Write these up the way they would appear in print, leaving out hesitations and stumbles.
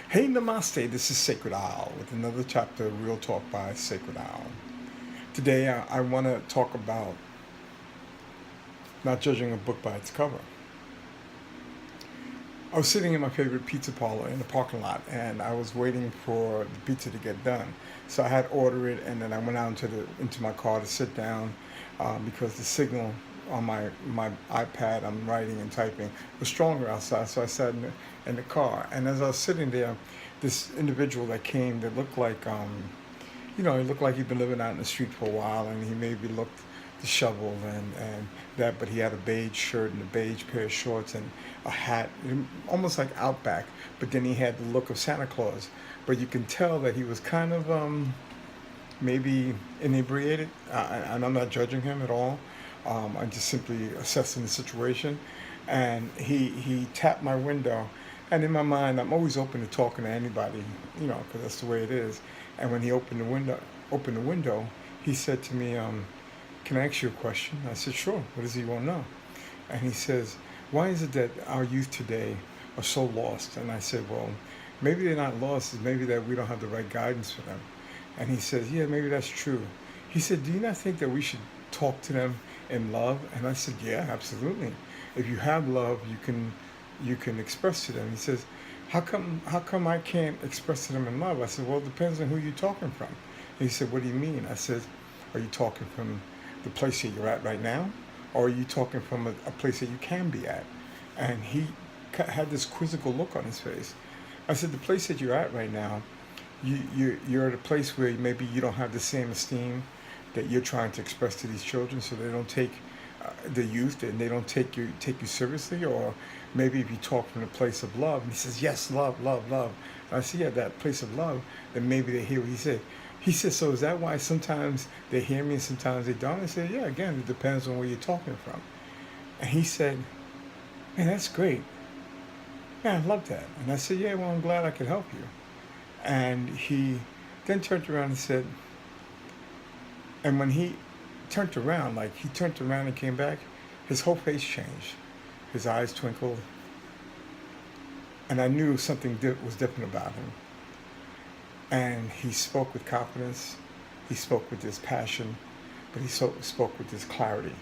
Hey, namaste. This is Sacredowl with another chapter of Real Talk by Sacredowl. Today, I want to talk about not judging a book by its cover. I was sitting in my favorite pizza parlor in the parking lot, and I was waiting for the pizza to get done. So I had ordered it, and then I went out into my car to sit down because the signal on my iPad, I'm writing and typing, was stronger outside. So I sat in the car, and as I was sitting there, this individual that came that looked like he looked like he'd been living out in the street for a while, and he maybe looked disheveled and that, but he had a beige shirt and a beige pair of shorts and a hat, almost like Outback, but then he had the look of Santa Claus. But you can tell that he was kind of maybe inebriated, and I'm not judging him at all. I'm just simply assessing the situation. And he tapped my window, and in my mind, I'm always open to talking to anybody, because that's the way it is. And when he opened the window, he said to me, "Can I ask you a question?" I said, "Sure. What does he want to know?" And he says, "Why is it that our youth today are so lost?" And I said, "Well, maybe they're not lost. It's maybe that we don't have the right guidance for them." And he says, "Yeah, maybe that's true." He said, "Do you not think that we should talk to them in love?" And I said, "Yeah, absolutely. If you have love, you can express to them." He says, "How come I can't express to them in love?" I said, "Well, it depends on who you're talking from." And he said, "What do you mean?" I said, "Are you talking from the place that you're at right now, or are you talking from a place that you can be at?" And he had this quizzical look on his face. I said, "The place that you're at right now, you're at a place where maybe you don't have the same esteem that you're trying to express to these children, so they don't take the youth and they don't take you seriously, or maybe if you talk from a place of love." And he says, "Yes, love, love, love." And I said, "Yeah, that place of love, then maybe they hear what he said." He said, "So is that why sometimes they hear me and sometimes they don't?" I said, "Yeah, again, it depends on where you're talking from." And he said, "Man, that's great. Man, I love that." And I said, "Yeah, well, I'm glad I could help you." And he then turned around and said, and when he turned around, like he turned around and came back, his whole face changed. His eyes twinkled, and I knew something was different about him. And he spoke with confidence, he spoke with this passion, but he spoke with this clarity.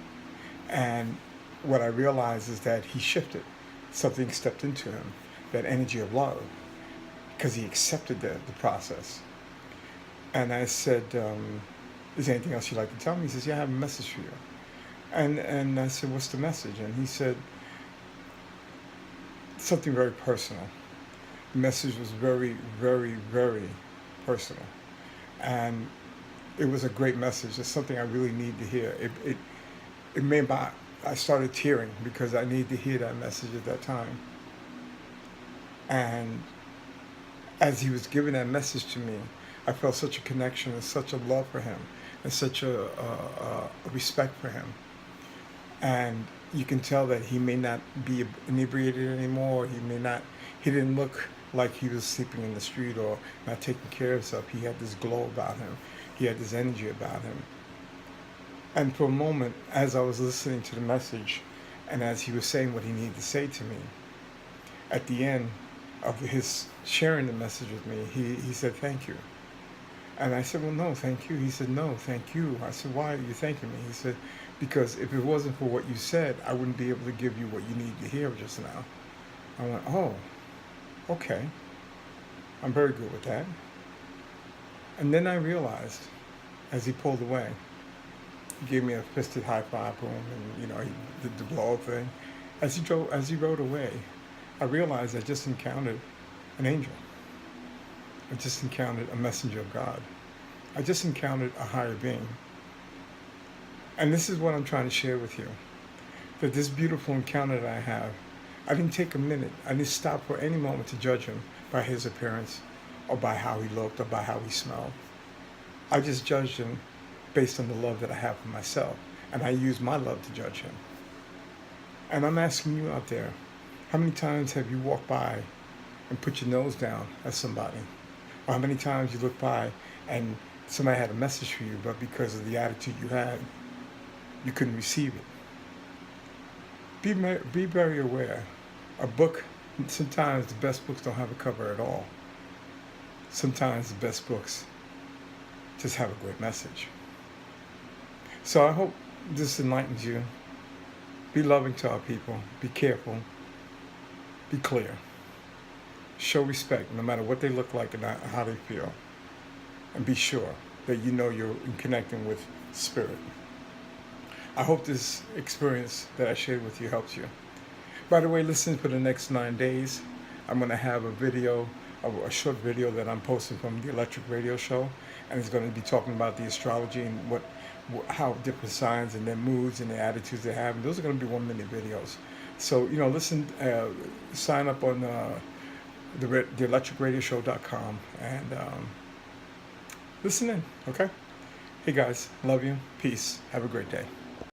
And what I realized is that he shifted. Something stepped into him, that energy of love, because he accepted the process. And I said, "Is there anything else you'd like to tell me?" He says, "Yeah, I have a message for you." And I said, "What's the message?" And he said, something very personal. The message was very, very, very personal. And it was a great message. It's something I really need to hear. It made I started tearing because I needed to hear that message at that time. And as he was giving that message to me, I felt such a connection and such a love for him and such a respect for him. And you can tell that he may not be inebriated anymore. He didn't look like he was sleeping in the street or not taking care of himself. He had this glow about him. He had this energy about him. And for a moment, as I was listening to the message and as he was saying what he needed to say to me, at the end of his sharing the message with me, he said, "Thank you." And I said, "Well, no, thank you." He said, "No, thank you." I said, "Why are you thanking me?" He said, "Because if it wasn't for what you said, I wouldn't be able to give you what you need to hear just now." I went, "Oh, okay. I'm very good with that." And then I realized, as he pulled away, he gave me a fisted high five, boom, and he did the blow up thing. As he rode away, I realized I just encountered an angel. I just encountered a messenger of God. I just encountered a higher being. And this is what I'm trying to share with you. That this beautiful encounter that I have, I didn't take a minute. I didn't stop for any moment to judge him by his appearance or by how he looked or by how he smelled. I just judged him based on the love that I have for myself. And I use my love to judge him. And I'm asking you out there, how many times have you walked by and put your nose down at somebody? Or how many times you looked by and somebody had a message for you, but because of the attitude you had, you couldn't receive it? Be very aware. A book, sometimes the best books don't have a cover at all. sometimes the best books just have a great message. So I hope this enlightens you. Be loving to our people. Be careful. Be clear. Show respect no matter what they look like and how they feel. And be sure that you know you're connecting with spirit. I hope this experience that I shared with you helps you. By the way, listen, for the next 9 days, I'm going to have a short video that I'm posting from the Electric Radio Show, and it's going to be talking about the astrology and how different signs and their moods and their attitudes they have. And those are going to be 1-minute videos. So, listen, sign up on the electricradioshow.com and listen in, okay? Hey guys, love you. Peace. Have a great day.